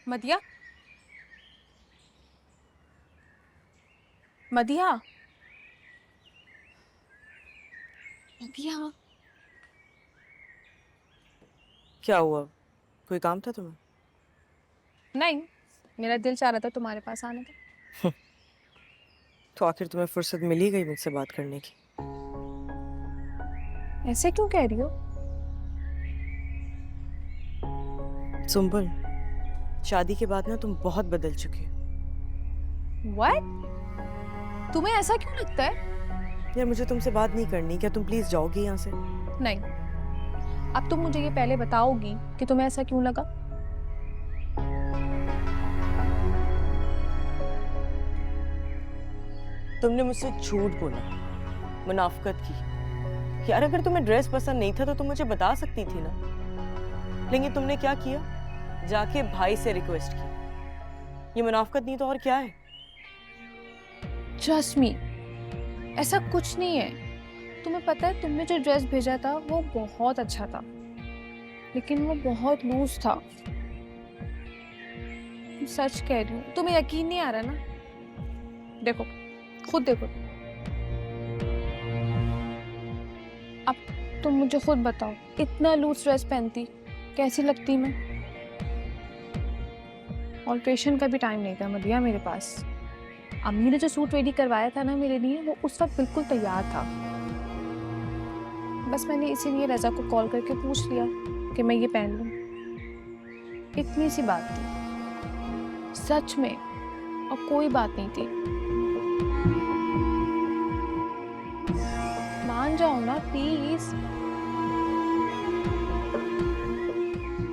मदिया, मदिया, मदिया। क्या हुआ? कोई काम था तुम्हें? नहीं, मेरा दिल चाह रहा था तुम्हारे पास आने का। तो आखिर तुम्हें फुर्सत मिल ही गई मुझसे बात करने की। ऐसे क्यों कह रही हो? सुंबल, शादी के बाद ना तुम बहुत बदल चुकी हो। What? तुम्हें ऐसा क्यों लगता है? यार मुझे तुमसे बात नहीं करनी, क्या तुम प्लीज जाओगी यहाँ से? नहीं, अब तुम मुझे ये पहले बताओगी कि तुम्हें ऐसा क्यों लगा। तुमने मुझसे झूठ बोला, मुनाफकत की। यार अगर तुम्हें ड्रेस पसंद नहीं था तो तुम मुझे बता सकती थी ना। लेकिन तुमने क्या किया? जाके भाई से रिक्वेस्ट की। ये मुनाफकत नहीं तो और क्या है? Trust me, ऐसा कुछ नहीं है। तुम्हें पता है तुमने जो ड्रेस भेजा था वो बहुत अच्छा था, लेकिन वो बहुत लूज था। सच कह रही हूँ, तुम्हें यकीन नहीं आ रहा ना? देखो, खुद देखो। अब तुम मुझे खुद बताओ, इतना लूज ड्रेस पहनती कैसी लगती मैं? ऑल्ट्रेशन का भी टाइम नहीं था मदिया मेरे पास। अम्मी ने जो सूट रेडी करवाया था ना मेरे लिए, वो उस वक्त बिल्कुल तैयार था। बस मैंने इसीलिए रजा को कॉल करके पूछ लिया कि मैं ये पहन लूं। इतनी सी बात थी, सच में, और कोई बात नहीं थी। मान जाओ ना प्लीज।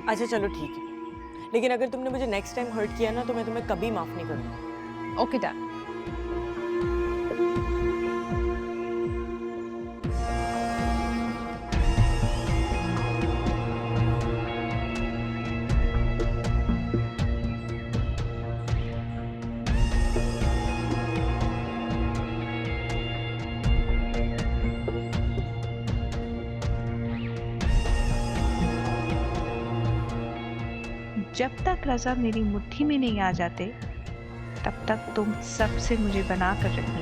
अच्छा चलो ठीक है, लेकिन अगर तुमने मुझे नेक्स्ट टाइम हर्ट किया ना तो मैं तुम्हें कभी माफ नहीं करूंगी। Okay done. जब तक रजा मेरी मुट्ठी में नहीं आ जाते तब तक तुम सबसे मुझे बना कर रखना।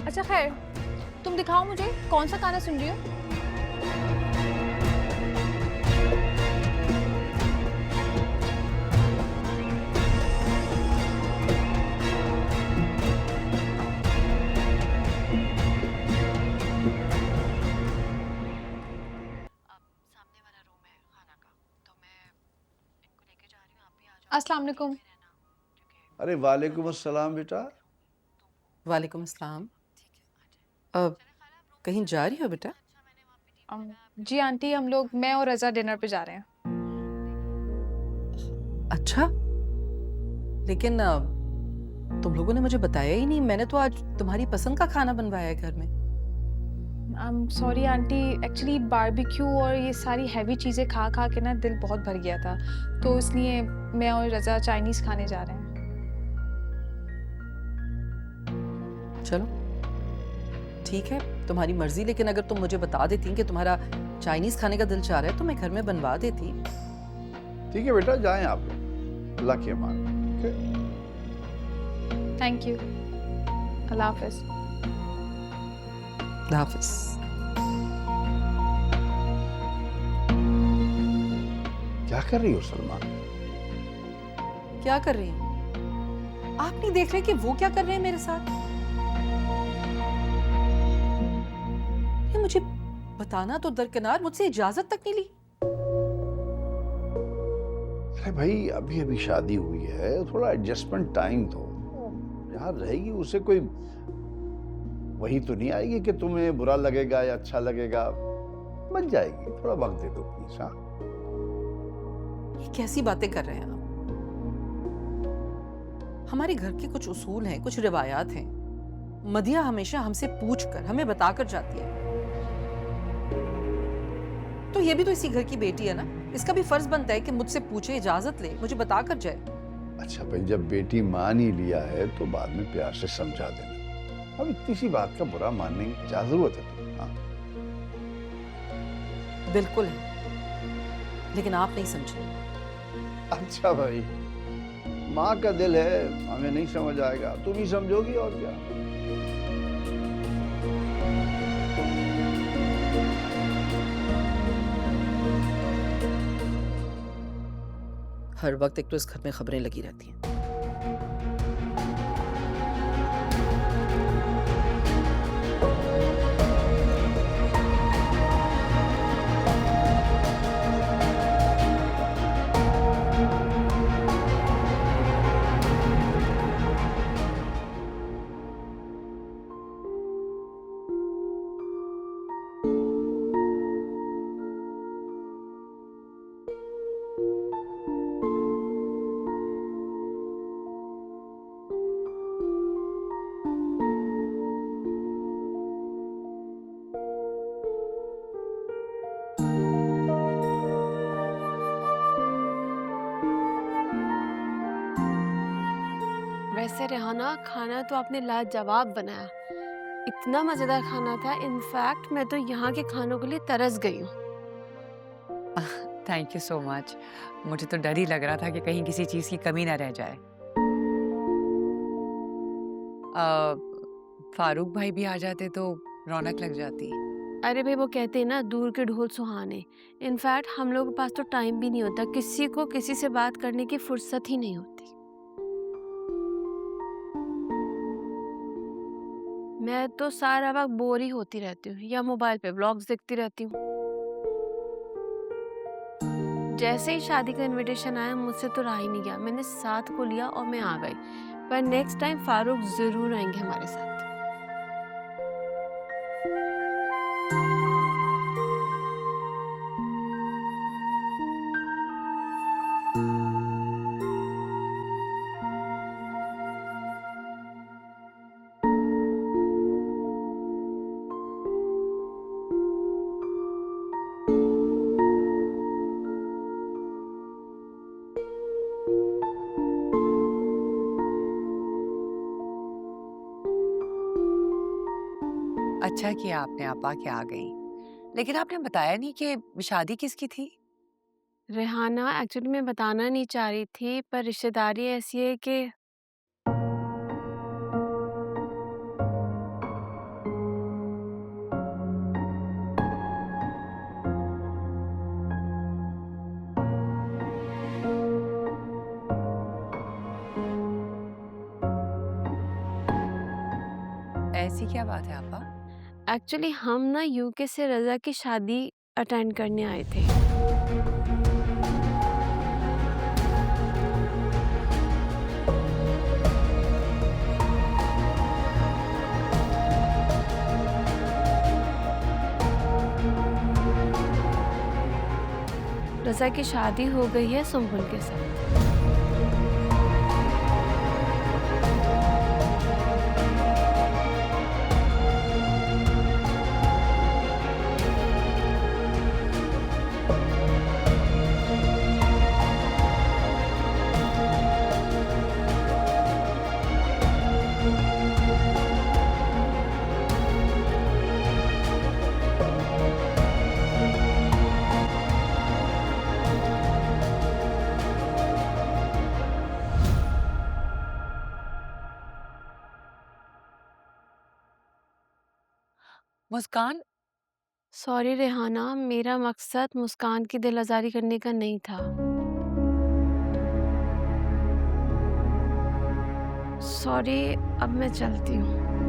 अच्छा खैर, तुम दिखाओ मुझे कौन सा गाना सुन रही हो। अस्सलाम वालेकुम। अरे वालेकुम अस्सलाम बेटा। वालेकुम अस्सलाम। अब कहीं जा रही हो बेटा? जी आंटी, हम लोग, मैं और रजा डिनर पे जा रहे हैं। अच्छा, लेकिन तुम लोगों ने मुझे बताया ही नहीं। मैंने तो आज तुम्हारी पसंद का खाना बनवाया है घर में। सॉरी आंटी, एक्चुअली बारबेक्यू और ये सारी हैवी चीज़ें खा खा के ना दिल बहुत भर गया था, तो इसलिए मैं और रजा चाइनीज़ खाने जा रहे हैं। चलो ठीक है, तुम्हारी मर्जी। लेकिन अगर तुम मुझे बता देती कि तुम्हारा चाइनीज खाने का दिल चाह रहा है तो मैं घर में बनवा देती। ठीक है बेटा, जाएं आप लोग, अल्लाह की अमान। Thank you. अल्लाह हाफिज़। हाफिज। क्या कर रही हो सलमान? क्या कर रही हैं? आप नहीं देख रहे कि वो क्या कर रहे हैं मेरे साथ? ये मुझे बताना तो दरकिनार, मुझसे इजाजत तक नहीं ली। अरे भाई, अभी अभी शादी हुई है, थोड़ा एडजस्टमेंट टाइम दो। यहाँ रहेगी उसे कोई वही तो नहीं आएगी कि तुम्हें बुरा लगेगा या अच्छा लगेगा। बन जाएगी, थोड़ा वक्त दे दो प्लीज। हाँ, ये कैसी बातें कर रहे हैं आप? हमारे घर के कुछ उसूल हैं, कुछ रिवायात हैं। मदिया हमेशा हमसे पूछकर, हमें बताकर जाती है। तो ये भी तो इसी घर की बेटी है ना, इसका भी फर्ज बनता है कि मुझसे पूछे, इजाजत ले, मुझे बताकर जाए। अच्छा भाई, जब बेटी मान ही लिया है तो बाद में प्यार से समझा देना। अब इतनी सी बात का बुरा मानने की क्या जरूरत है? हाँ? बिल्कुल है, लेकिन आप नहीं समझे। अच्छा भाई, माँ का दिल है, हमें नहीं समझ आएगा, तुम ही समझोगी और क्या। हर वक्त एक तो इस घर में खबरें लगी रहती हैं। वैसे रेहाना, खाना तो आपने लाजवाब बनाया। इतना मज़ेदार खाना था, इनफैक्ट मैं तो यहाँ के खानों के लिए तरस गई हूँ। Thank you so much. मुझे तो डर ही लग रहा था कि कहीं किसी चीज़ की कमी ना रह जाए। फारूक भाई भी आ जाते तो रौनक लग जाती। अरे भाई, वो कहते हैं ना, दूर के ढोल सुहाने। इनफैक्ट हम लोगों के पास तो टाइम भी नहीं होता, किसी को किसी से बात करने की फुर्सत ही नहीं होती। मैं तो सारा वक्त बोर ही होती रहती हूँ या मोबाइल पे व्लॉग्स देखती रहती हूँ। जैसे ही शादी का इनविटेशन आया, मुझसे तो रहा ही नहीं गया, मैंने साथ को लिया और मैं आ गई। पर नेक्स्ट टाइम फारूक जरूर आएंगे हमारे साथ। अच्छा किया आपने आपा के आ गई। लेकिन आपने बताया नहीं कि शादी किसकी थी? रेहाना, एक्चुअली मैं बताना नहीं चाह रही थी, पर रिश्तेदारी ऐसी है कि ऐसी क्या बात है आपा? एक्चुअली हम ना यूके से रजा की शादी अटेंड करने आए थे। रजा की शादी हो गई है सुम्बुल के साथ। मुस्कान, सॉरी रेहाना, मेरा मकसद मुस्कान की दिल आज़ारी करने का नहीं था। सॉरी, अब मैं चलती हूँ।